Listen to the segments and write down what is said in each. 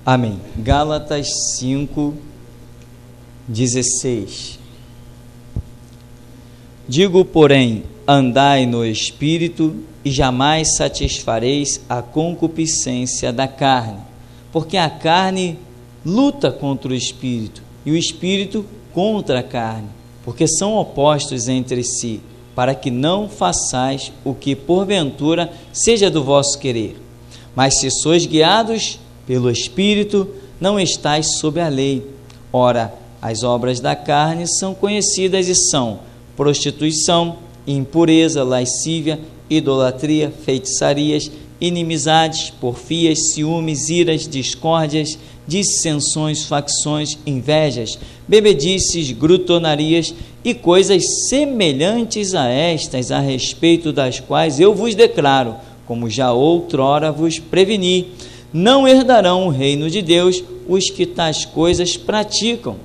Amém. Gálatas 5:16. Digo, porém, andai no Espírito e jamais satisfareis a concupiscência da carne, porque a carne luta contra o Espírito e o Espírito contra a carne, porque são opostos entre si, para que não façais o que porventura seja do vosso querer. Mas se sois guiados pelo Espírito, não estais sob a lei. Ora, as obras da carne são conhecidas e são prostituição, impureza, lascívia, idolatria, feitiçarias, inimizades, porfias, ciúmes, iras, discórdias, dissensões, facções, invejas, bebedices, grutonarias e coisas semelhantes a estas, a respeito das quais eu vos declaro, como já outrora vos preveni, não herdarão o reino de Deus os que tais coisas praticam.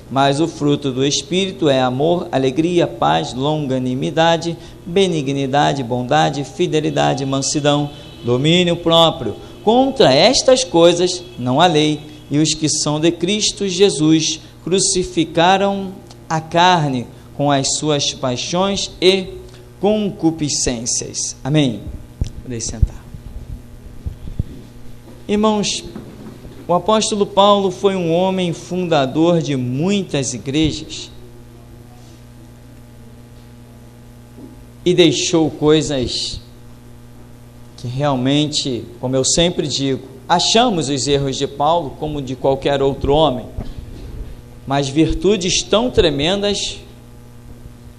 Mas o fruto do Espírito é amor, alegria, paz, longanimidade, benignidade, bondade, fidelidade, mansidão, domínio próprio. Contra estas coisas não há lei, e os que são de Cristo Jesus crucificaram a carne com as suas paixões e concupiscências. Amém. Podem sentar. Irmãos, o apóstolo Paulo foi um homem fundador de muitas igrejas e deixou coisas que realmente, como eu sempre digo, achamos os erros de Paulo como de qualquer outro homem, mas virtudes tão tremendas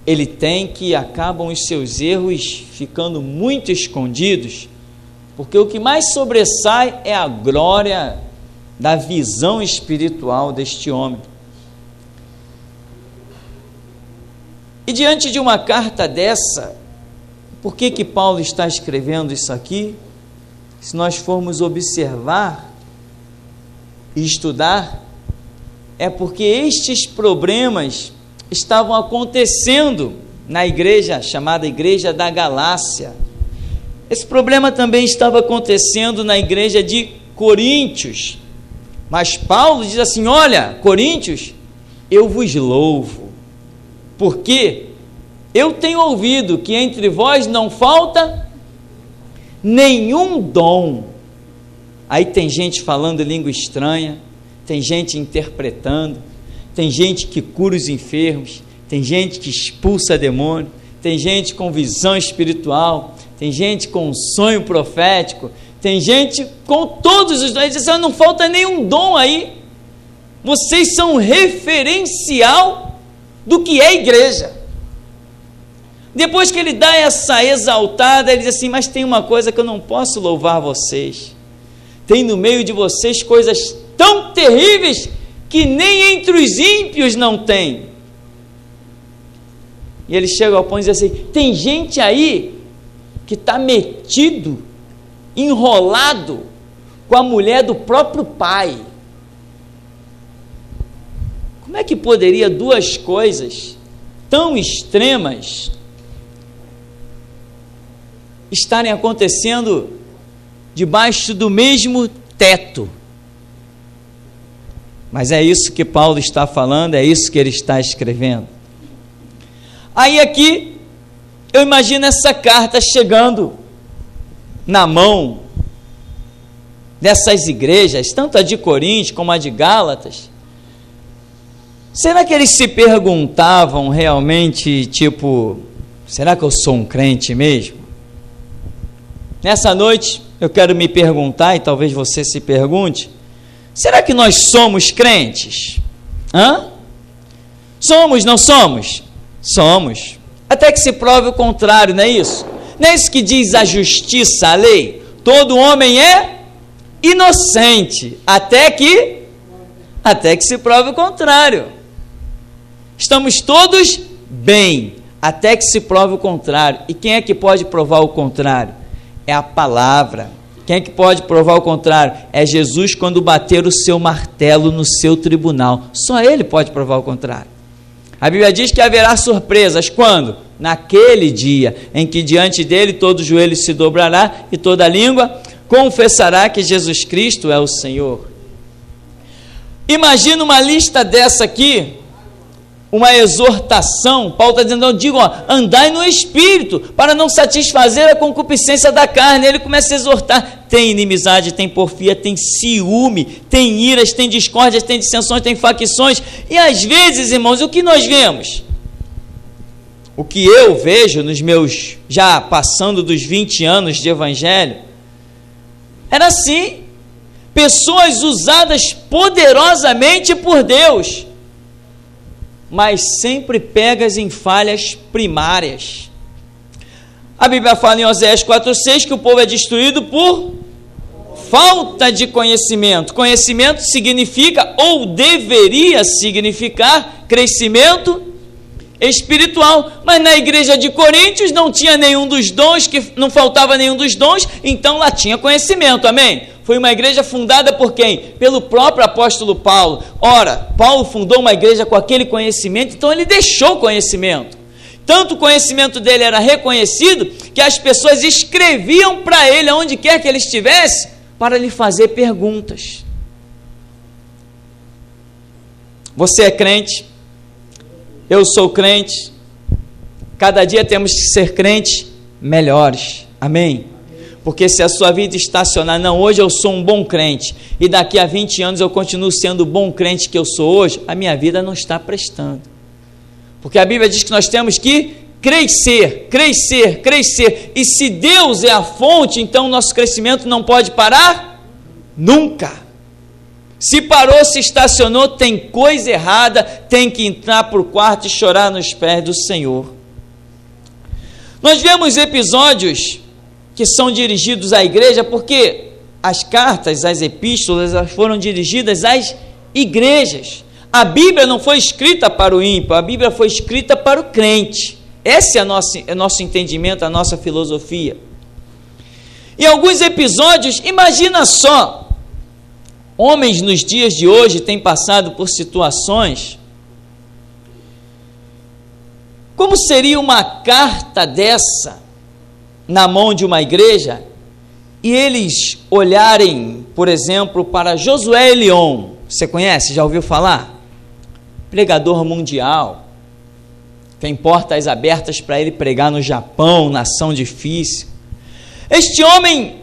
ele tem que acabam os seus erros ficando muito escondidos, porque o que mais sobressai é a glória da visão espiritual deste homem. E diante de uma carta dessa, por que Paulo está escrevendo isso aqui? Se nós formos observar e estudar, é porque estes problemas estavam acontecendo na igreja chamada Igreja da Galácia. Esse problema também estava acontecendo na igreja de Coríntios. Mas Paulo diz assim: olha, Coríntios, eu vos louvo, porque eu tenho ouvido que entre vós não falta nenhum dom. Aí tem gente falando língua estranha, tem gente interpretando, tem gente que cura os enfermos, tem gente que expulsa demônio, tem gente com visão espiritual, tem gente com sonho profético, tem gente com todos os dons. Não falta nenhum dom aí. Vocês são referencial do que é igreja. Depois que ele dá essa exaltada, ele diz assim: mas tem uma coisa que eu não posso louvar vocês. Tem no meio de vocês coisas tão terríveis que nem entre os ímpios não tem. E ele chega ao ponto e diz assim: tem gente aí que está metido, enrolado com a mulher do próprio pai. Como é que poderia duas coisas tão extremas estarem acontecendo debaixo do mesmo teto? Mas é isso que Paulo está falando, é isso que ele está escrevendo. Aí aqui eu imagino essa carta chegando na mão dessas igrejas, tanto a de Coríntios como a de Gálatas. Será que eles se perguntavam realmente, tipo, será que eu sou um crente mesmo? Nessa noite eu quero me perguntar, e talvez você se pergunte: será que nós somos crentes? Somos, não somos? Somos. Até que se prove o contrário, não é isso? Não é isso que diz a justiça, a lei? Todo homem é inocente, até que se prove o contrário. Estamos todos bem, até que se prove o contrário. E quem é que pode provar o contrário? É a palavra. Quem é que pode provar o contrário? É Jesus, quando bater o seu martelo no seu tribunal. Só ele pode provar o contrário. A Bíblia diz que haverá surpresas. Quando? Naquele dia em que diante dele todo joelho se dobrará e toda língua confessará que Jesus Cristo é o Senhor. Imagina uma lista dessa aqui, uma exortação. Paulo está dizendo, não, digo, andai no Espírito, para não satisfazer a concupiscência da carne. Ele começa a exortar, tem inimizade, tem porfia, tem ciúme, tem iras, tem discórdias, tem dissensões, tem facções, e às vezes, irmãos, o que nós vemos? O que eu vejo nos meus, já passando dos 20 anos de evangelho, era assim, pessoas usadas poderosamente por Deus, mas sempre pegas em falhas primárias. A Bíblia fala em Oséias 4,6 que o povo é destruído por falta de conhecimento. Conhecimento significa, ou deveria significar, crescimento espiritual, mas na igreja de Coríntios não tinha nenhum dos dons, que não faltava nenhum dos dons, então lá tinha conhecimento, amém? Foi uma igreja fundada por quem? Pelo próprio apóstolo Paulo. Ora, Paulo fundou uma igreja com aquele conhecimento, então ele deixou conhecimento. Tanto o conhecimento dele era reconhecido, que as pessoas escreviam para ele, aonde quer que ele estivesse, para lhe fazer perguntas. Você é crente? Eu sou crente. Cada dia temos que ser crentes melhores, amém? Porque se a sua vida estacionar, não, hoje eu sou um bom crente, e daqui a 20 anos eu continuo sendo o bom crente que eu sou hoje, a minha vida não está prestando. Porque a Bíblia diz que nós temos que crescer, crescer, crescer, e se Deus é a fonte, então nosso crescimento não pode parar? Nunca. Se parou, se estacionou, tem coisa errada, tem que entrar para o quarto e chorar nos pés do Senhor. Nós vemos episódios que são dirigidos à igreja, porque as cartas, as epístolas, elas foram dirigidas às igrejas. A Bíblia não foi escrita para o ímpio, a Bíblia foi escrita para o crente. Esse é o nosso entendimento, a nossa filosofia. Em alguns episódios, imagina só, homens nos dias de hoje têm passado por situações. Como seria uma carta dessa na mão de uma igreja e eles olharem, por exemplo, para Josué Elion? Você conhece? Já ouviu falar? Pregador mundial, tem portas abertas para ele pregar no Japão, nação difícil. Este homem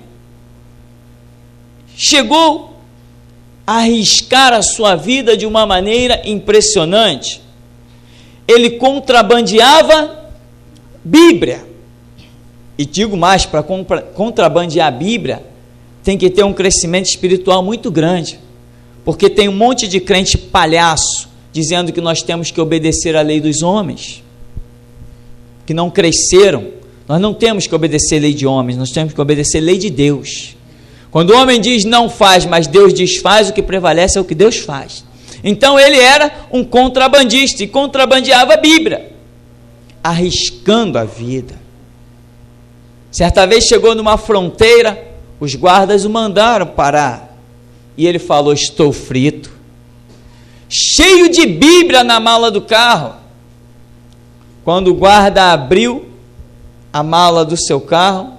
chegou a arriscar a sua vida de uma maneira impressionante. Ele contrabandeava Bíblia. E digo mais, para contrabandear a Bíblia, tem que ter um crescimento espiritual muito grande, porque tem um monte de crente palhaço, dizendo que nós temos que obedecer à lei dos homens, que não cresceram. Nós não temos que obedecer a lei de homens, nós temos que obedecer a lei de Deus. Quando o homem diz não faz, mas Deus diz faz, o que prevalece é o que Deus faz. Então ele era um contrabandista e contrabandeava a Bíblia, arriscando a vida. Certa vez chegou numa fronteira, os guardas o mandaram parar, e ele falou: estou frito, cheio de Bíblia na mala do carro. Quando o guarda abriu a mala do seu carro,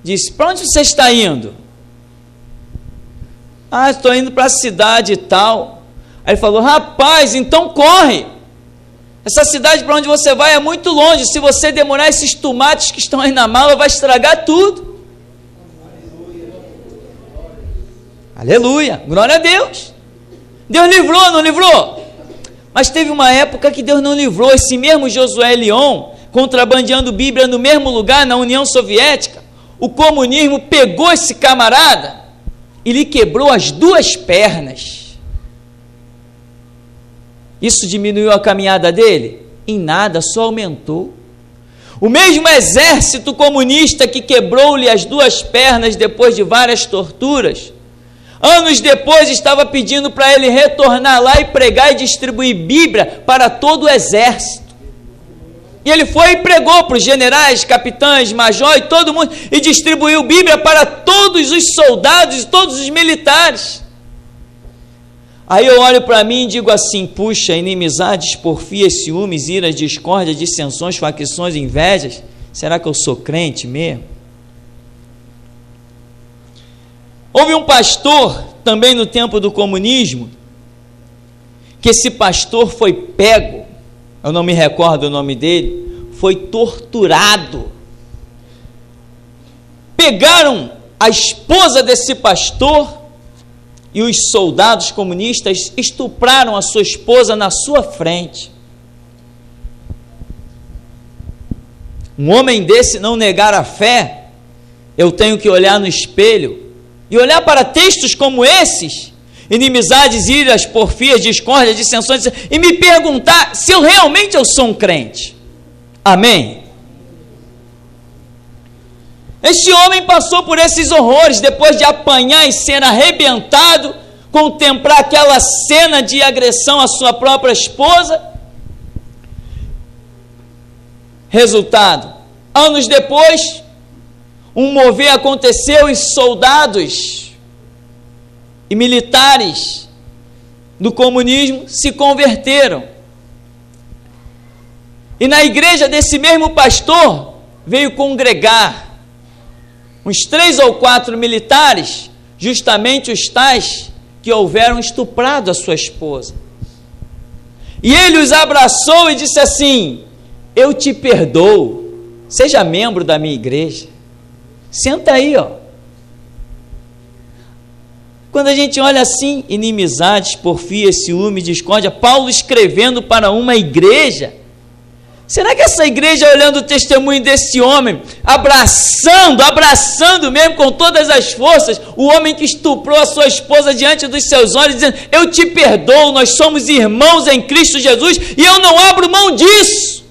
disse: para onde você está indo? Ah, estou indo para a cidade e tal. Aí ele falou: rapaz, então corre, essa cidade para onde você vai é muito longe, se você demorar, esses tomates que estão aí na mala vai estragar tudo. Aleluia, glória a Deus. Deus livrou, não livrou? Mas teve uma época que Deus não livrou. Esse mesmo Josué Elion, contrabandeando Bíblia no mesmo lugar, na União Soviética, o comunismo pegou esse camarada e lhe quebrou as 2 pernas. Isso diminuiu a caminhada dele? Em nada, só aumentou. O mesmo exército comunista que quebrou-lhe as 2 pernas depois de várias torturas, anos depois estava pedindo para ele retornar lá e pregar e distribuir Bíblia para todo o exército. E ele foi e pregou para os generais, capitães, major e todo mundo, e distribuiu Bíblia para todos os soldados e todos os militares. Aí eu olho para mim e digo assim: puxa, inimizades, porfias, ciúmes, iras, discórdia, dissensões, facções, invejas, será que eu sou crente mesmo? Houve um pastor, também no tempo do comunismo, que esse pastor foi pego, eu não me recordo o nome dele, foi torturado. Pegaram a esposa desse pastor e os soldados comunistas estupraram a sua esposa na sua frente. Um homem desse não negar a fé, eu tenho que olhar no espelho e olhar para textos como esses, inimizades, iras, porfias, discórdia, dissensões, e me perguntar se eu sou um crente. Amém? Este homem passou por esses horrores, depois de apanhar e ser arrebentado, contemplar aquela cena de agressão à sua própria esposa. Resultado, anos depois, um mover aconteceu e soldados e militares do comunismo se converteram. E na igreja desse mesmo pastor veio congregar uns 3 ou 4 militares, justamente os tais que houveram estuprado a sua esposa. E ele os abraçou e disse assim: eu te perdoo, seja membro da minha igreja. Senta aí, ó. Quando a gente olha assim, inimizades, porfia, ciúme, discórdia, Paulo escrevendo para uma igreja, será que essa igreja, olhando o testemunho desse homem, abraçando mesmo com todas as forças, o homem que estuprou a sua esposa diante dos seus olhos, dizendo: eu te perdoo, nós somos irmãos em Cristo Jesus, e eu não abro mão disso,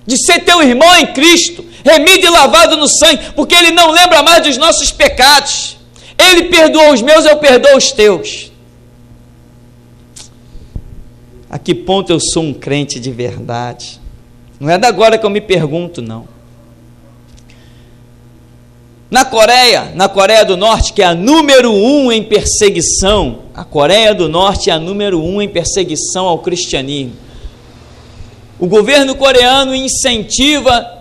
de ser teu irmão em Cristo, remido e lavado no sangue, porque Ele não lembra mais dos nossos pecados, Ele perdoou os meus, eu perdoo os teus. A que ponto eu sou um crente de verdade? Não é da agora que eu me pergunto, não. Na Coreia do Norte, que é a número 1 em perseguição, a Coreia do Norte é a número 1 em perseguição ao cristianismo. O governo coreano incentiva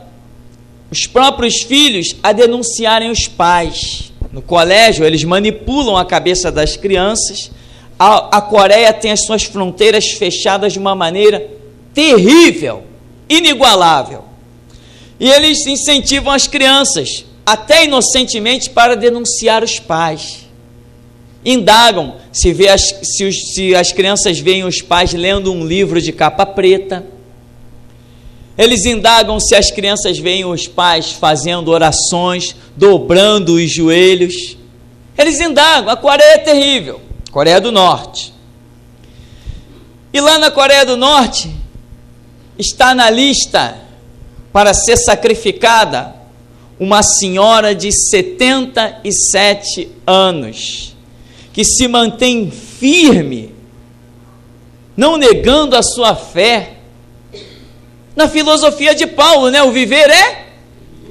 os próprios filhos a denunciarem os pais. No colégio, eles manipulam a cabeça das crianças. A Coreia tem as suas fronteiras fechadas de uma maneira terrível, inigualável. E eles incentivam as crianças, até inocentemente, para denunciar os pais. Indagam se as crianças veem os pais lendo um livro de capa preta. Eles indagam se as crianças veem os pais fazendo orações, dobrando os joelhos. Eles indagam. A Coreia é terrível. Coreia do Norte. E lá na Coreia do Norte, está na lista para ser sacrificada uma senhora de 77 anos, que se mantém firme, não negando a sua fé, na filosofia de Paulo, né? O viver é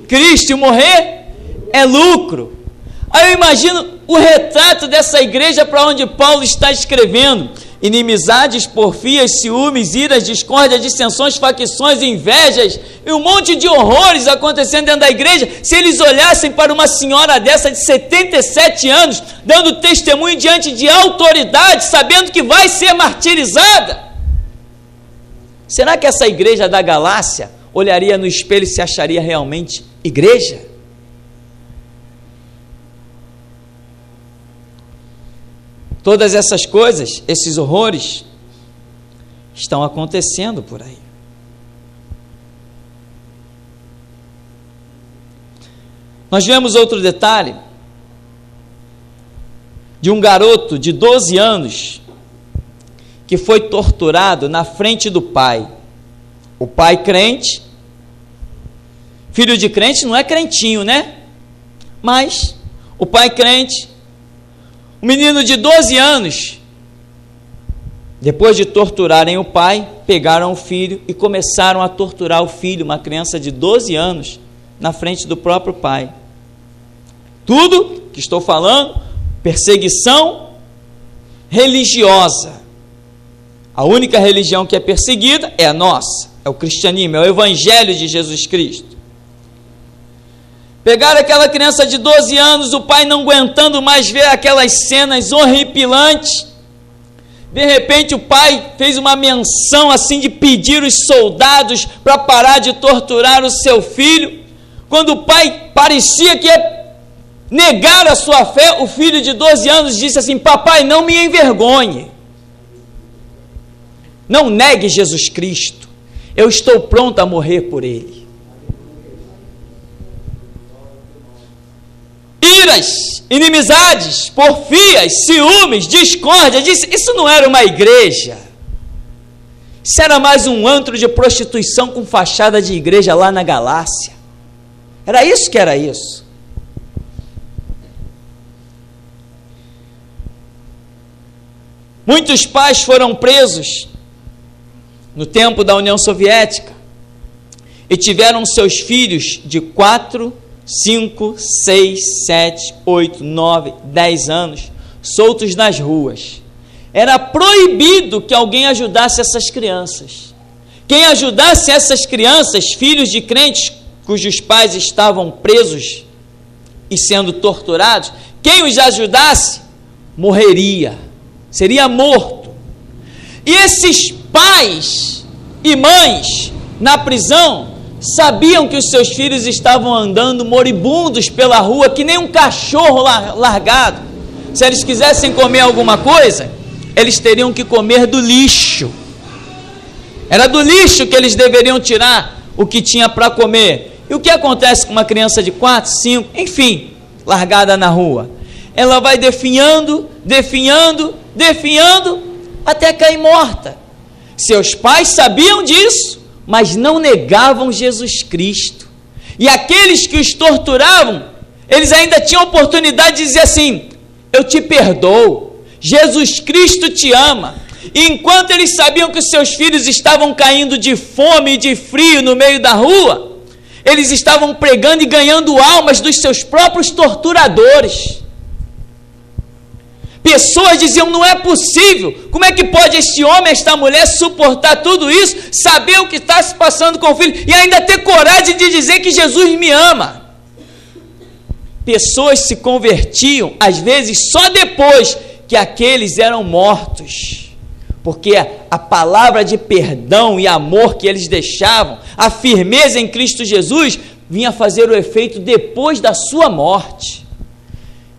Cristo e o morrer é lucro. Aí eu imagino o retrato dessa igreja para onde Paulo está escrevendo: inimizades, porfias, ciúmes, iras, discórdia, dissensões, facções, invejas e um monte de horrores acontecendo dentro da igreja. Se eles olhassem para uma senhora dessa de 77 anos, dando testemunho diante de autoridade, sabendo que vai ser martirizada, será que essa igreja da Galácia olharia no espelho e se acharia realmente igreja? Todas essas coisas, esses horrores, estão acontecendo por aí. Nós vemos outro detalhe de um garoto de 12 anos que foi torturado na frente do pai. O pai crente, filho de crente não é crentinho, né? Mas o pai crente, um menino de 12 anos, depois de torturarem o pai, pegaram o filho e começaram a torturar o filho, uma criança de 12 anos, na frente do próprio pai. Tudo que estou falando, perseguição religiosa. A única religião que é perseguida é a nossa, é o cristianismo, é o evangelho de Jesus Cristo. Pegaram aquela criança de 12 anos, o pai não aguentando mais ver aquelas cenas horripilantes. De repente o pai fez uma menção assim de pedir os soldados para parar de torturar o seu filho. Quando o pai parecia que ia negar a sua fé, o filho de 12 anos disse assim: papai, não me envergonhe. Não negue Jesus Cristo. Eu estou pronto a morrer por ele. Iras, inimizades, porfias, ciúmes, discórdia, isso não era uma igreja. Isso era mais um antro de prostituição com fachada de igreja lá na Galácia. Era isso que era isso. Muitos pais foram presos no tempo da União Soviética e tiveram seus filhos de 4, 5, 6, 7, 8, 9, 10 anos soltos nas ruas. Era proibido que alguém ajudasse essas crianças. Quem ajudasse essas crianças, filhos de crentes cujos pais estavam presos e sendo torturados, quem os ajudasse morreria, seria morto. E esses pais e mães na prisão sabiam que os seus filhos estavam andando moribundos pela rua, que nem um cachorro largado. Se eles quisessem comer alguma coisa, eles teriam que comer do lixo. Era do lixo que eles deveriam tirar o que tinha para comer. E o que acontece com uma criança de 4, 5, enfim, largada na rua? Ela vai definhando, até cair morta. Seus pais sabiam disso, mas não negavam Jesus Cristo. E aqueles que os torturavam, eles ainda tinham a oportunidade de dizer assim: eu te perdoo, Jesus Cristo te ama. E enquanto eles sabiam que os seus filhos estavam caindo de fome e de frio no meio da rua, eles estavam pregando e ganhando almas dos seus próprios torturadores. Pessoas diziam: não é possível, como é que pode este homem, esta mulher suportar tudo isso, saber o que está se passando com o filho e ainda ter coragem de dizer que Jesus me ama? Pessoas se convertiam, às vezes, só depois que aqueles eram mortos, porque a palavra de perdão e amor que eles deixavam, a firmeza em Cristo Jesus, vinha fazer o efeito depois da sua morte.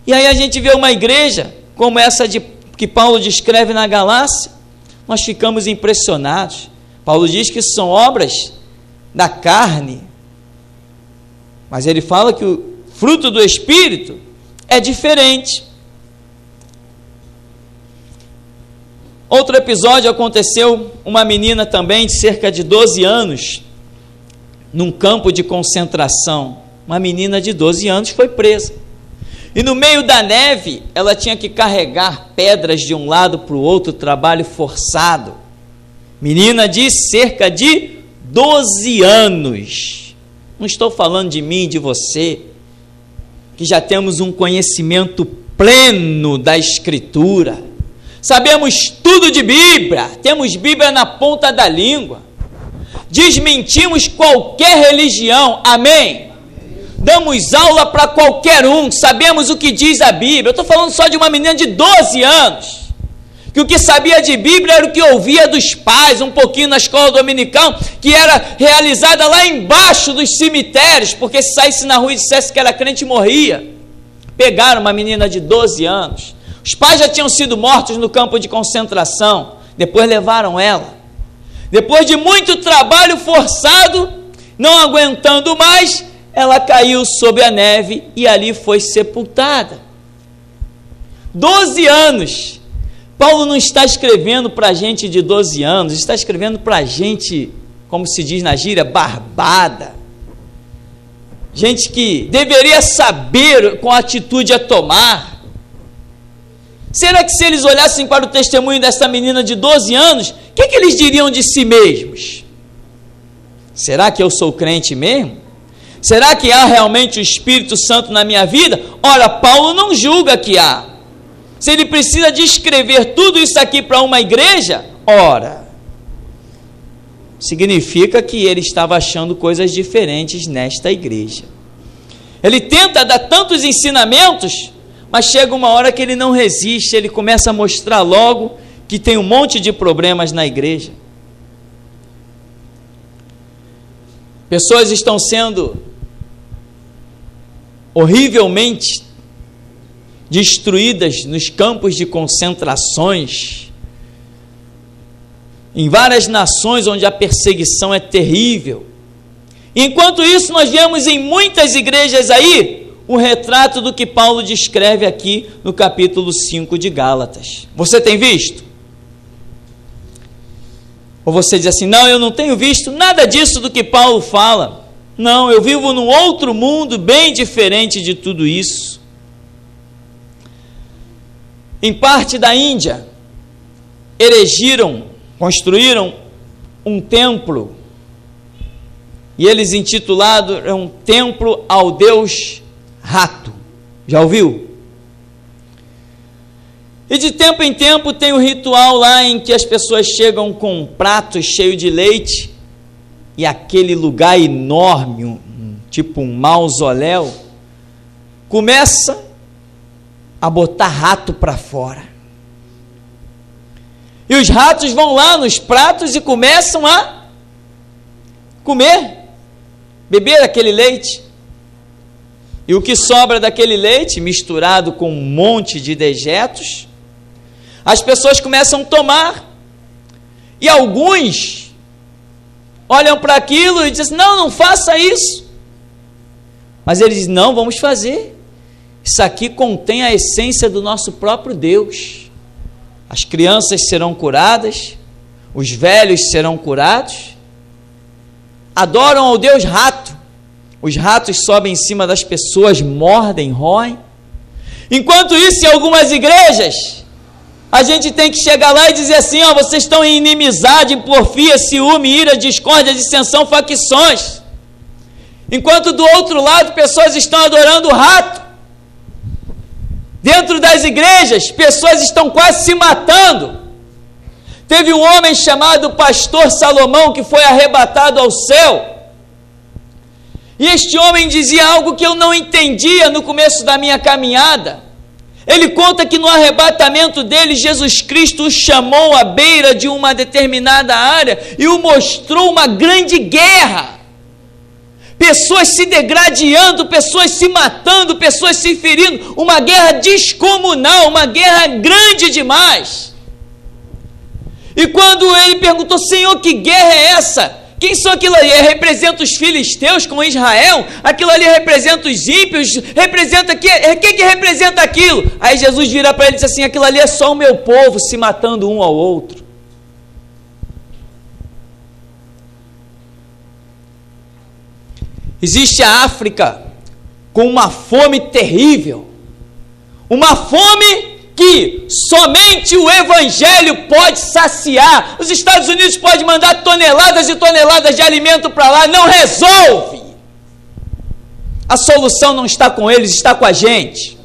E aí a gente vê uma igreja como essa que Paulo descreve na Galácia, nós ficamos impressionados. Paulo diz que são obras da carne, mas ele fala que o fruto do Espírito é diferente. Outro episódio aconteceu, uma menina também de cerca de 12 anos, num campo de concentração. Uma menina de 12 anos foi presa. E no meio da neve, ela tinha que carregar pedras de um lado para o outro, trabalho forçado. Menina de cerca de 12 anos. Não estou falando de mim, de você, que já temos um conhecimento pleno da Escritura. Sabemos tudo de Bíblia, temos Bíblia na ponta da língua. Desmentimos qualquer religião, amém? Damos aula para qualquer um, sabemos o que diz a Bíblia. Eu estou falando só de uma menina de 12 anos, que o que sabia de Bíblia era o que ouvia dos pais, um pouquinho na escola dominical, que era realizada lá embaixo dos cemitérios, porque se saísse na rua e dissesse que era crente, morria. Pegaram uma menina de 12 anos, os pais já tinham sido mortos no campo de concentração, depois levaram ela. Depois de muito trabalho forçado, não aguentando mais, ela caiu sob a neve e ali foi sepultada. 12 anos. Paulo não está escrevendo para gente de 12 anos, está escrevendo para gente, como se diz na gíria, barbada. Gente que deveria saber qual atitude a tomar. Será que se eles olhassem para o testemunho dessa menina de 12 anos, o que eles diriam de si mesmos? Será que eu sou crente mesmo? Será que há realmente o Espírito Santo na minha vida? Ora, Paulo não julga que há. Se ele precisa descrever tudo isso aqui para uma igreja, ora, significa que ele estava achando coisas diferentes nesta igreja. Ele tenta dar tantos ensinamentos, mas chega uma hora que ele não resiste, ele começa a mostrar logo que tem um monte de problemas na igreja. Pessoas estão sendo horrivelmente destruídas nos campos de concentrações, em várias nações onde a perseguição é terrível. Enquanto isso, nós vemos em muitas igrejas aí o retrato do que Paulo descreve aqui no capítulo 5 de Gálatas. Você tem visto? Ou você diz assim, não, eu não tenho visto nada disso do que Paulo fala. Não, eu vivo num outro mundo bem diferente de tudo isso. Em parte da Índia, construíram um templo, e eles intitularam Templo ao Deus Rato. Já ouviu? E de tempo em tempo tem um ritual lá em que as pessoas chegam com um prato cheio de leite, e aquele lugar enorme, tipo um mausoléu, começa a botar rato para fora. E os ratos vão lá nos pratos e começam a comer, beber aquele leite. E o que sobra daquele leite, misturado com um monte de dejetos, as pessoas começam a tomar. E alguns olham para aquilo e dizem, não faça isso. Mas eles dizem, não, vamos fazer. Isso aqui contém a essência do nosso próprio Deus. As crianças serão curadas, os velhos serão curados. Adoram ao Deus rato. Os ratos sobem em cima das pessoas, mordem, roem. Enquanto isso, em algumas igrejas, a gente tem que chegar lá e dizer assim, vocês estão em inimizade, em porfia, ciúme, ira, discórdia, dissensão, facções. Enquanto do outro lado, pessoas estão adorando o rato. Dentro das igrejas, pessoas estão quase se matando. Teve um homem chamado pastor Salomão que foi arrebatado ao céu. E este homem dizia algo que eu não entendia no começo da minha caminhada. Ele conta que no arrebatamento dele, Jesus Cristo o chamou à beira de uma determinada área e o mostrou uma grande guerra. Pessoas se degradando, pessoas se matando, pessoas se ferindo, uma guerra descomunal, uma guerra grande demais. E quando ele perguntou, Senhor, que guerra é essa? Quem são aquilo ali? Representa os filisteus com Israel? Aquilo ali representa os ímpios? Representa quem que representa aquilo? Aí Jesus vira para ele e diz assim, aquilo ali é só o meu povo se matando um ao outro. Existe a África com uma fome terrível, uma fome que somente o Evangelho pode saciar. Os Estados Unidos podem mandar toneladas e toneladas de alimento para lá, não resolve. A solução não está com eles, está com a gente.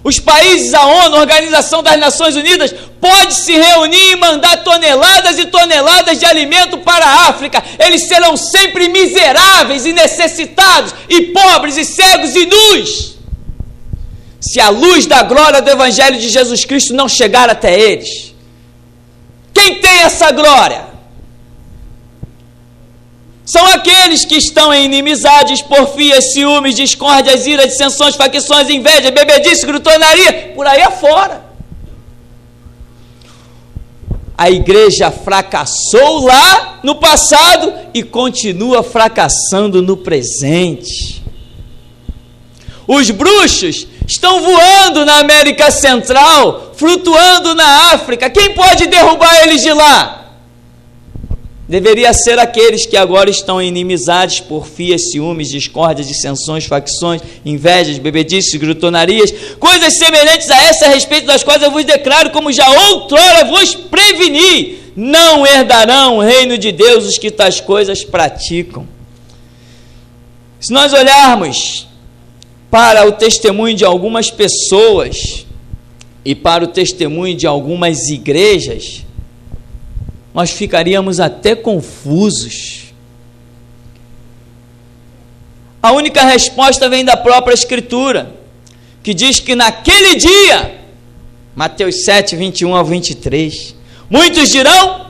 Os países, a ONU, a Organização das Nações Unidas, pode se reunir e mandar toneladas e toneladas de alimento para a África. Eles serão sempre miseráveis e necessitados, e pobres, e cegos, e nus, se a luz da glória do Evangelho de Jesus Cristo não chegar até eles. Quem tem essa glória? São aqueles que estão em inimizades, porfias, ciúmes, discórdias, ira, dissensões, facções, inveja, bebedice, glutonaria, por aí afora. A igreja fracassou lá no passado e continua fracassando no presente. Os bruxos estão voando na América Central, flutuando na África. Quem pode derrubar eles de lá? Deveria ser aqueles que agora estão em inimizades, porfias, ciúmes, discórdias, dissensões, facções, invejas, bebedices, glutonarias, coisas semelhantes a essa, a respeito das quais eu vos declaro, como já outrora vos preveni, não herdarão o reino de Deus os que tais coisas praticam. Se nós olharmos para o testemunho de algumas pessoas e para o testemunho de algumas igrejas, nós ficaríamos até confusos. A única resposta vem da própria Escritura, que diz que naquele dia, Mateus 7, 21 ao 23, muitos dirão: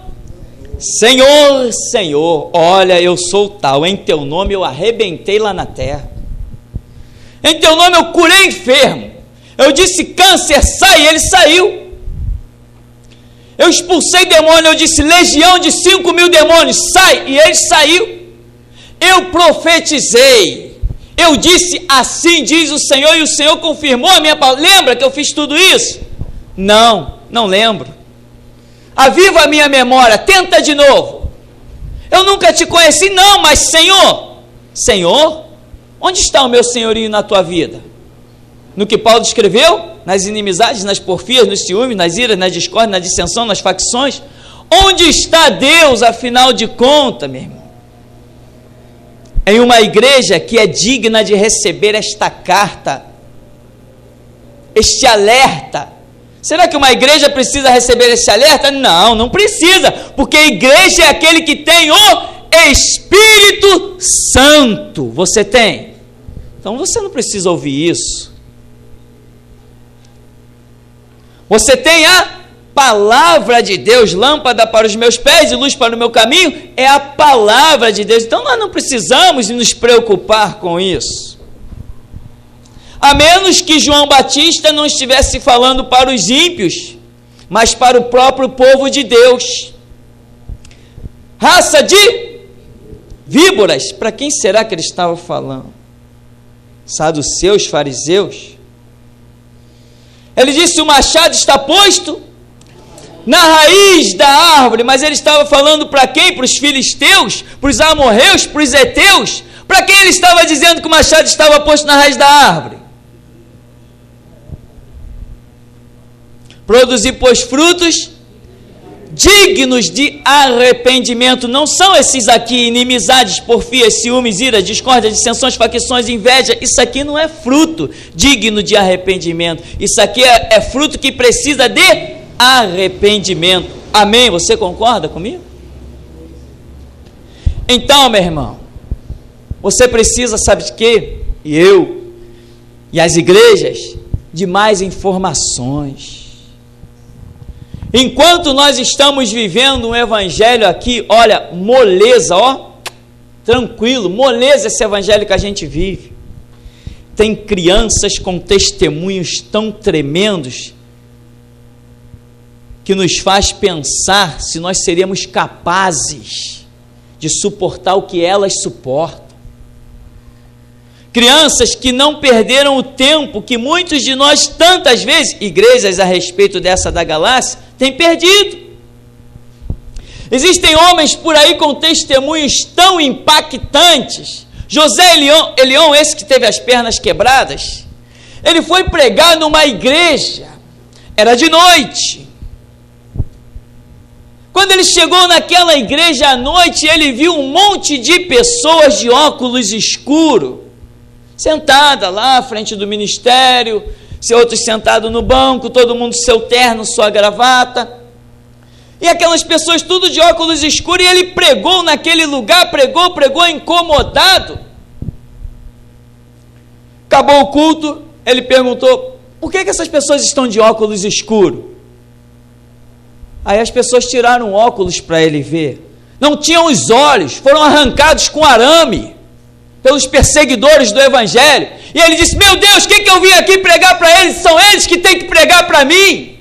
Senhor, Senhor, olha, eu sou tal, em teu nome eu arrebentei lá na terra, em teu nome eu curei enfermo, eu disse câncer, sai, ele saiu. Eu expulsei demônio, eu disse legião de 5.000 demônios, sai, e ele saiu. Eu profetizei, eu disse assim diz o Senhor, e o Senhor confirmou a minha palavra. Lembra que eu fiz tudo isso? Não lembro. Aviva a minha memória, tenta de novo. Eu nunca te conheci, não, mas Senhor, onde está o meu senhorio na tua vida? No que Paulo escreveu? Nas inimizades, nas porfias, nos ciúmes, nas iras, nas discórdias, na dissensão, nas facções. Onde está Deus, afinal de contas, meu irmão? Em uma igreja que é digna de receber esta carta, este alerta. Será que uma igreja precisa receber esse alerta? Não precisa, porque a igreja é aquele que tem o Espírito Santo. Você tem? Então você não precisa ouvir isso. Você tem a palavra de Deus, lâmpada para os meus pés e luz para o meu caminho, é a palavra de Deus. Então nós não precisamos nos preocupar com isso. A menos que João Batista não estivesse falando para os ímpios, mas para o próprio povo de Deus. Raça de víboras, para quem será que ele estava falando? Saduceus, fariseus? Ele disse: o machado está posto na raiz da árvore, mas ele estava falando para quem? Para os filisteus, para os amorreus, para os heteus? Para quem ele estava dizendo que o machado estava posto na raiz da árvore? Produzir, pois, frutos dignos de arrependimento. Não são esses aqui, inimizades, porfias, ciúmes, ira, discórdia, dissensões, facções, inveja. Isso aqui não é fruto digno de arrependimento. Isso aqui é fruto que precisa de arrependimento. Amém? Você concorda comigo? Então, meu irmão, você precisa, sabe de quê? E eu, e as igrejas, de mais informações. Enquanto nós estamos vivendo um evangelho aqui, olha, moleza, tranquilo, moleza esse evangelho que a gente vive. Tem crianças com testemunhos tão tremendos que nos faz pensar se nós seríamos capazes de suportar o que elas suportam. Crianças que não perderam o tempo que muitos de nós, tantas vezes, igrejas a respeito dessa da galáxia, têm perdido. Existem homens por aí com testemunhos tão impactantes. José Elion, esse que teve as pernas quebradas, ele foi pregar numa igreja, era de noite. Quando ele chegou naquela igreja à noite, ele viu um monte de pessoas de óculos escuros, sentada lá à frente do ministério, outros sentados no banco, todo mundo seu terno, sua gravata, e aquelas pessoas tudo de óculos escuros, e ele pregou naquele lugar, pregou incomodado. Acabou o culto, ele perguntou: por que essas pessoas estão de óculos escuros? Aí as pessoas tiraram óculos para ele ver, não tinham os olhos, foram arrancados com arame pelos perseguidores do evangelho, e ele disse: meu Deus, o que eu vim aqui pregar para eles? São eles que têm que pregar para mim.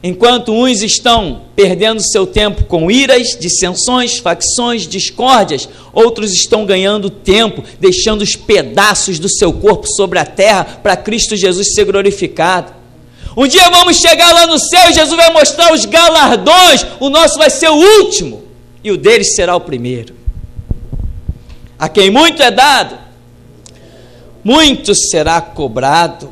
Enquanto uns estão perdendo seu tempo com iras, dissensões, facções, discórdias, outros estão ganhando tempo, deixando os pedaços do seu corpo sobre a terra, para Cristo Jesus ser glorificado. Um dia vamos chegar lá no céu, e Jesus vai mostrar os galardões, o nosso vai ser o último, e o deles será o primeiro. A quem muito é dado, muito será cobrado.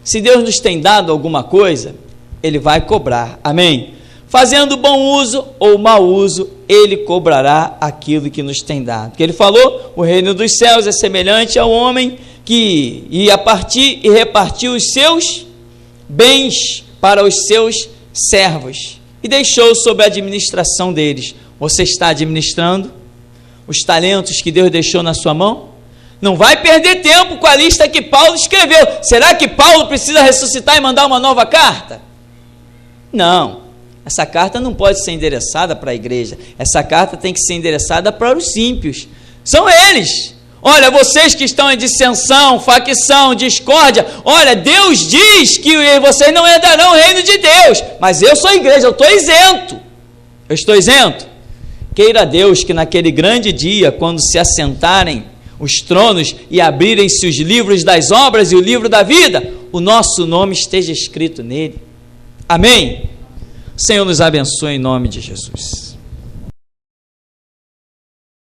Se Deus nos tem dado alguma coisa, Ele vai cobrar, amém? Fazendo bom uso ou mau uso, Ele cobrará aquilo que nos tem dado. Porque Ele falou: o reino dos céus é semelhante ao homem que ia partir e repartir os seus bens para os seus servos, e deixou sob a administração deles Você está administrando os talentos que Deus deixou na sua mão? Não vai perder tempo com a lista que Paulo escreveu. Será que Paulo precisa ressuscitar e mandar uma nova carta? Não. Essa carta não pode ser endereçada para a igreja. Essa carta tem que ser endereçada para os ímpios. São eles. Olha, vocês que estão em dissensão, facção, discórdia, olha, Deus diz que vocês não herdarão o reino de Deus, mas eu sou igreja, eu estou isento. Eu estou isento? Queira Deus que naquele grande dia, quando se assentarem os tronos e abrirem-se os livros das obras e o livro da vida, o nosso nome esteja escrito nele. Amém? O Senhor nos abençoe em nome de Jesus.